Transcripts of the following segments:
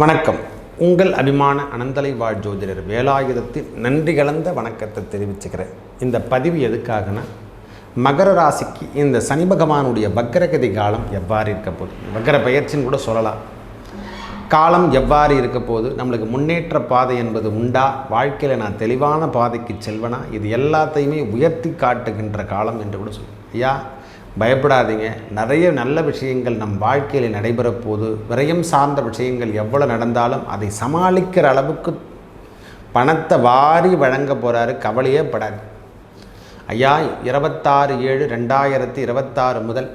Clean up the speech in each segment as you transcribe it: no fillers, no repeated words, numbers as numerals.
வணக்கம். உங்கள் அபிமான அனந்தலை வாழ் ஜோதிடர் வேலாயுதத்தின் நன்றி கலந்த வணக்கத்தை தெரிவிச்சுக்கிறேன். இந்த பதிவு எதுக்காகனா, மகர ராசிக்கு இந்த சனி பகவானுடைய வக்ரகதி காலம் எவ்வாறு இருக்க போகுது, வக்ர பயிற்சின்னு கூட சொல்லலாம். காலம் எவ்வாறு இருக்க போது, நம்மளுக்கு முன்னேற்ற பாதை என்பது உண்டா, வாழ்க்கையில் நான் தெளிவான பாதைக்கு செல்வனா, இது எல்லாத்தையுமே உயர்த்தி காட்டுகின்ற காலம் என்று கூட சொல்லுவேன். ஐயா பயப்படாதீங்க, நிறைய நல்ல விஷயங்கள் நம் வாழ்க்கையில் நடைபெற போது. விரயம் சார்ந்த விஷயங்கள் எவ்வளோ நடந்தாலும் அதை சமாளிக்கிற அளவுக்கு பணத்தை வாரி வழங்க போகிறாரு, கவலையே படாது. ஐயா 26/7/2026 முதல்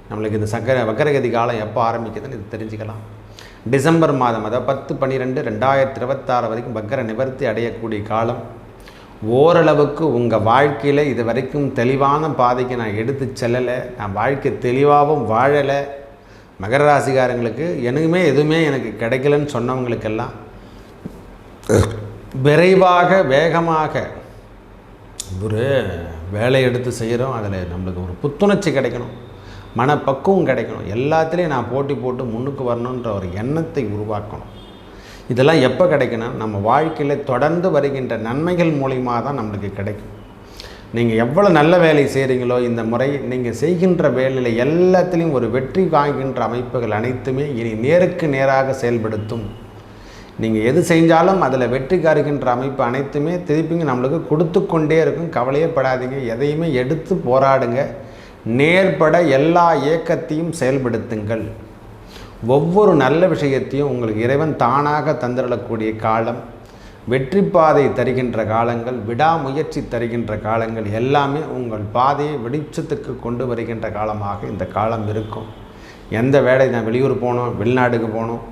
நம்மளுக்கு இந்த வக்ரகதி காலம் எப்போ ஆரம்பிக்குதுன்னு இது தெரிஞ்சுக்கலாம். டிசம்பர் மாதம், அதாவது 10/12/2026 வரைக்கும் வக்ர நிவர்த்தி அடையக்கூடிய காலம். ஓரளவுக்கு உங்கள் வாழ்க்கையில் இது வரைக்கும் தெளிவான பாதைக்கு நான் எடுத்து செல்லலை, நான் வாழ்க்கை தெளிவாகவும் வாழலை. மகர ராசிக்காரங்களுக்கு எதுவுமே எனக்கு கிடைக்கலன்னு சொன்னவங்களுக்கெல்லாம் விரைவாக வேகமாக ஒரு வேலை எடுத்து செய்கிறோம். அதில் நம்மளுக்கு ஒரு புத்துணர்ச்சி கிடைக்கணும், மனப்பக்குவம் கிடைக்கணும், எல்லாத்துலேயும் நான் போட்டி போட்டு முன்னுக்கு வரணுன்ற ஒரு எண்ணத்தை உருவாக்கணும். இதெல்லாம் எப்போ கிடைக்குன்னா, நம்ம வாழ்க்கையில் தொடர்ந்து வருகின்ற நன்மைகள் மூலியமாக தான் நம்மளுக்கு கிடைக்கும். நீங்கள் எவ்வளோ நல்ல வேலை செய்கிறீங்களோ, இந்த முறை நீங்கள் செய்கின்ற வேலையில் எல்லாத்துலேயும் ஒரு வெற்றி காண்கின்ற அமைப்புகள் அனைத்துமே இனி நேருக்கு நேராக செயல்படுத்தும். நீங்கள் எது செஞ்சாலும் அதில் வெற்றி காருகின்ற அமைப்பு அனைத்துமே திருப்பிங்க நம்மளுக்கு கொடுத்து கொண்டே இருக்கும். கவலையே படாதீங்க, எதையுமே எடுத்து போராடுங்க, நேர்பட எல்லா இயக்கத்தையும் செயல்படுத்துங்கள். ஒவ்வொரு நல்ல விஷயத்தையும் உங்களுக்கு இறைவன் தானாக தந்திரக்கூடிய காலம், வெற்றி பாதை தருகின்ற காலங்கள், விடாமுயற்சி தருகின்ற காலங்கள் எல்லாமே உங்கள் பாதையை வெளிச்சத்துக்கு கொண்டு வருகின்ற காலமாக இந்த காலம் இருக்கும். எந்த வேலை, நான் வெளியூர் போகணும், வெளிநாட்டுக்கு போகணும்,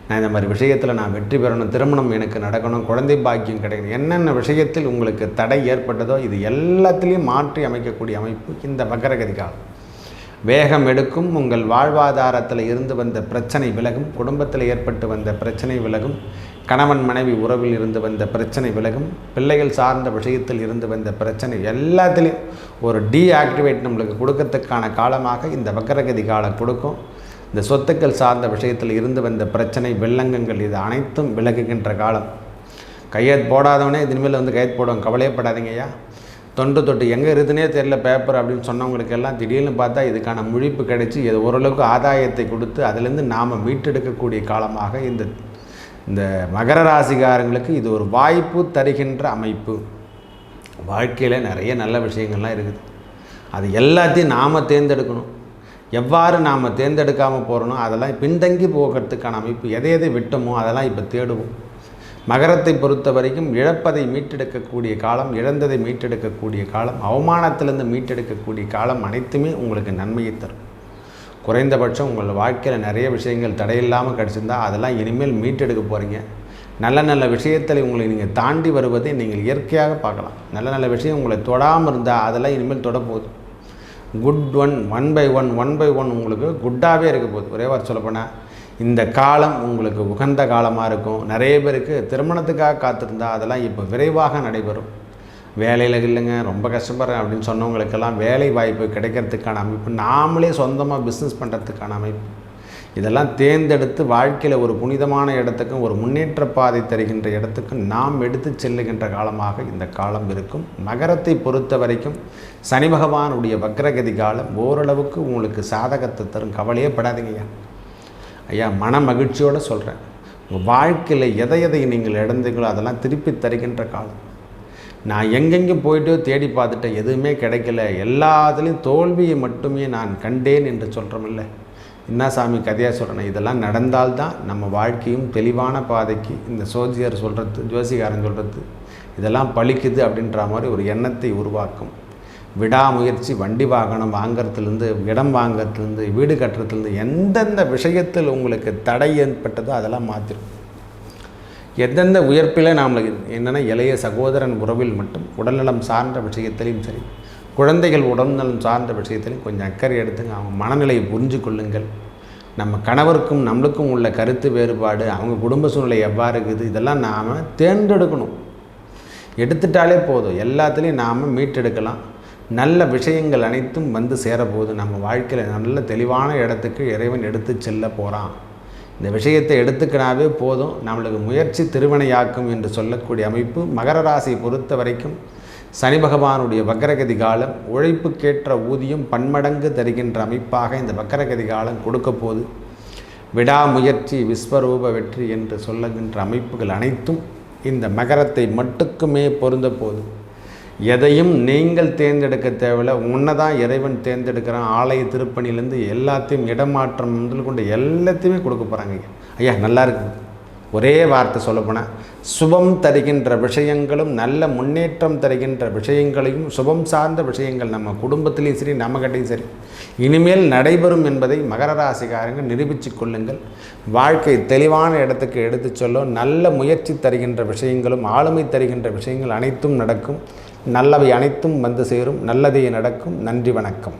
நான் இந்த மாதிரி விஷயத்தில் நான் வெற்றி பெறணும், திருமணம் எனக்கு நடக்கணும், குழந்தை பாக்கியம் கிடைக்கணும், என்னென்ன விஷயத்தில் உங்களுக்கு தடை ஏற்பட்டதோ இது எல்லாத்துலேயும் மாற்றி அமைக்கக்கூடிய அமைப்பு இந்த வக்ரகதி காலம். வேகம் எடுக்கும். உங்கள் வாழ்வாதாரத்தில் இருந்து வந்த பிரச்சனை விலகும், குடும்பத்தில் ஏற்பட்டு வந்த பிரச்சனை விலகும், கணவன் மனைவி உறவில் இருந்து வந்த பிரச்சனை விலகும், பிள்ளைகள் சார்ந்த விஷயத்தில் இருந்து வந்த பிரச்சனை எல்லாத்துலேயும் ஒரு டீஆக்டிவேட் நம்மளுக்கு கொடுக்கறதுக்கான காலமாக இந்த வக்ரகதி காலம் கொடுக்கும். இந்த சொத்துக்கள் சார்ந்த விஷயத்தில் இருந்து வந்த பிரச்சனை வெள்ளங்கங்கள் இது அனைத்தும் விலகுகின்ற காலம். கையெழுத்து போடாதவனே இனிமேல் கையெழுத்து போடுவோம், கவலையப்படாதீங்கய்யா. தொட்டு எங்கே இருக்குதுன்னே தெரியல பேப்பர் அப்படின்னு சொன்னவங்களுக்கெல்லாம் திடீர்னு பார்த்தா இதுக்கான முழிப்பு கிடைச்சி இது ஓரளவுக்கு ஆதாயத்தை கொடுத்து அதிலேருந்து நாம் மீட்டெடுக்கக்கூடிய காலமாக இந்த மகர ராசிக்காரங்களுக்கு இது ஒரு வாய்ப்பு தருகின்ற அமைப்பு. வாழ்க்கையில் நிறைய நல்ல விஷயங்கள்லாம் இருக்குது, அது எல்லாத்தையும் நாம் தேர்ந்தெடுக்கணும். எவ்வாறு நாம் தேர்ந்தெடுக்காமல் போகிறோனோ அதெல்லாம் பின்தங்கி போகிறதுக்கான அமைப்பு. எதை விட்டோமோ அதெல்லாம் இப்போ தேடுவோம். மகரத்தை பொறுத்த வரைக்கும் இழப்பதை மீட்டெடுக்கக்கூடிய காலம், இழந்ததை மீட்டெடுக்கக்கூடிய காலம், அவமானத்திலிருந்து மீட்டெடுக்கக்கூடிய காலம் அனைத்துமே உங்களுக்கு நன்மையை தரும். குறைந்தபட்சம் உங்கள் வாழ்க்கையில் நிறைய விஷயங்கள் தடையில்லாமல் கிடச்சிருந்தால் அதெல்லாம் இனிமேல் மீட்டெடுக்க போகிறீங்க. நல்ல நல்ல விஷயத்தில் உங்களை நீங்கள் தாண்டி வருவதை நீங்கள் இயற்கையாக பார்க்கலாம். நல்ல நல்ல விஷயம் உங்களை தொடாமல் இருந்தால் அதெல்லாம் இனிமேல் தொடப்போகுது. குட் ஒன் பை ஒன் உங்களுக்கு குட்டாகவே இருக்க போகுது. ஒரே வாரம் சொல்லப்போனால் இந்த காலம் உங்களுக்கு உகந்த காலமாக இருக்கும். நிறைய பேருக்கு திருமணத்துக்காக காத்திருந்தா அதெல்லாம் இப்போ விரைவாக நடைபெறும். வேலையில் இல்லைங்க, ரொம்ப கஷ்டப்படுறேன் அப்படின்னு சொன்னவங்களுக்கெல்லாம் வேலை வாய்ப்பு கிடைக்கிறதுக்கான அமைப்பு, நாமளே சொந்தமாக பிஸ்னஸ் பண்ணுறதுக்கான அமைப்பு, இதெல்லாம் தேர்ந்தெடுத்து வாழ்க்கையில் ஒரு புனிதமான இடத்துக்கும் ஒரு முன்னேற்ற பாதை தருகின்ற இடத்துக்கும் நாம் எடுத்து செல்லுகின்ற காலமாக இந்த காலம் இருக்கும். மகரத்தை பொறுத்த வரைக்கும் சனி பகவானுடைய வக்ரகதி காலம் ஓரளவுக்கு உங்களுக்கு சாதகத்தை தரும். கவலையே படாதீங்கய்யா. ஐயா மன மகிழ்ச்சியோடு சொல்கிறேன், உங்கள் வாழ்க்கையில் எதை நீங்கள் இழந்தீங்களோ அதெல்லாம் திருப்பி தருகின்ற காலம். நான் எங்கெங்கே போய்ட்டு தேடி பார்த்துட்டேன், எதுவுமே கிடைக்கல, எல்லாத்துலேயும் தோல்வியை மட்டுமே நான் கண்டேன் என்று சொல்கிறோமில்ல, என்ன சாமி கதையாக சொல்கிறேன். இதெல்லாம் நடந்தால்தான் நம்ம வாழ்க்கையும் தெளிவான பாதைக்கு இந்த ஜோசிகாரன் சொல்கிறது இதெல்லாம் பழிக்குது அப்படின்ற மாதிரி ஒரு எண்ணத்தை உருவாக்கும். விடாமுயற்சி, வண்டி வாகனம் வாங்கிறதுலேருந்து, இடம் வாங்கிறதுலேருந்து, வீடு கட்டுறதுலேருந்து, எந்தெந்த விஷயத்தில் உங்களுக்கு தடை ஏற்பட்டதோ அதெல்லாம் மாற்றிடும். எந்தெந்த உயர்ப்பில் நம்மளுக்கு என்னென்னா இளைய சகோதரன் உறவில் மட்டும் உடல்நலம் சார்ந்த விஷயத்திலையும் சரி, குழந்தைகள் உடல்நலம் சார்ந்த விஷயத்திலையும் கொஞ்சம் அக்கறை எடுத்துங்க. அவங்க மனநிலையை புரிஞ்சு கொள்ளுங்கள். நம்ம கணவருக்கும் நம்மளுக்கும் உள்ள கருத்து வேறுபாடு, அவங்க குடும்ப சூழ்நிலை எவ்வாறு இருக்குது, இதெல்லாம் நாம் தேர்ந்தெடுக்கணும். எடுத்துட்டாலே போதும், எல்லாத்துலேயும் நாம் மீட்டெடுக்கலாம். நல்ல விஷயங்கள் அனைத்தும் சேரப்போகுது. நம்ம வாழ்க்கையில் நல்ல தெளிவான இடத்துக்கு இறைவன் எடுத்து செல்ல போகிறான். இந்த விஷயத்தை எடுத்துக்கினாவே போதும், நம்மளுக்கு முயற்சி திருவினையாக்கும் என்று சொல்லக்கூடிய அமைப்பு. மகர ராசியை பொறுத்த வரைக்கும் சனி பகவானுடைய வக்கரகதி காலம் உழைப்புக்கேற்ற ஊதியம் பன்மடங்கு தருகின்ற அமைப்பாக இந்த வக்கரகதி காலம் கொடுக்க போது. விடாமுயற்சி விஸ்வரூப வெற்றி என்று சொல்லுகின்ற அமைப்புகள் அனைத்தும் இந்த மகரத்தை மட்டுக்குமே பொருந்த போது. எதையும் நீங்கள் தேர்ந்தெடுக்க தேவையில்லை, உன்னதான் இறைவன் தேர்ந்தெடுக்கிறான். ஆலய திருப்பணியிலேருந்து எல்லாத்தையும் இடமாற்றம் முதல் கொண்டு எல்லாத்தையுமே கொடுக்க போகிறாங்க. ஐயா நல்லா இருக்கு. ஒரே வார்த்தை சொல்லப்போனால் சுபம் தருகின்ற விஷயங்களும் நல்ல முன்னேற்றம் தருகின்ற விஷயங்களையும் சுபம் சார்ந்த விஷயங்கள் நம்ம குடும்பத்திலையும் சரி நம்மகிட்டையும் சரி இனிமேல் நடைபெறும் என்பதை மகர ராசிக்காரங்க நிரூபித்து கொள்ளுங்கள். வாழ்க்கை தெளிவான இடத்துக்கு எடுத்து சொல்லும். நல்ல முயற்சி தருகின்ற விஷயங்களும் ஆளுமை தருகின்ற விஷயங்கள் அனைத்தும் நடக்கும். நல்லவை அனைத்தும் வந்து சேரும். நல்லதே நடக்கும். நன்றி, வணக்கம்.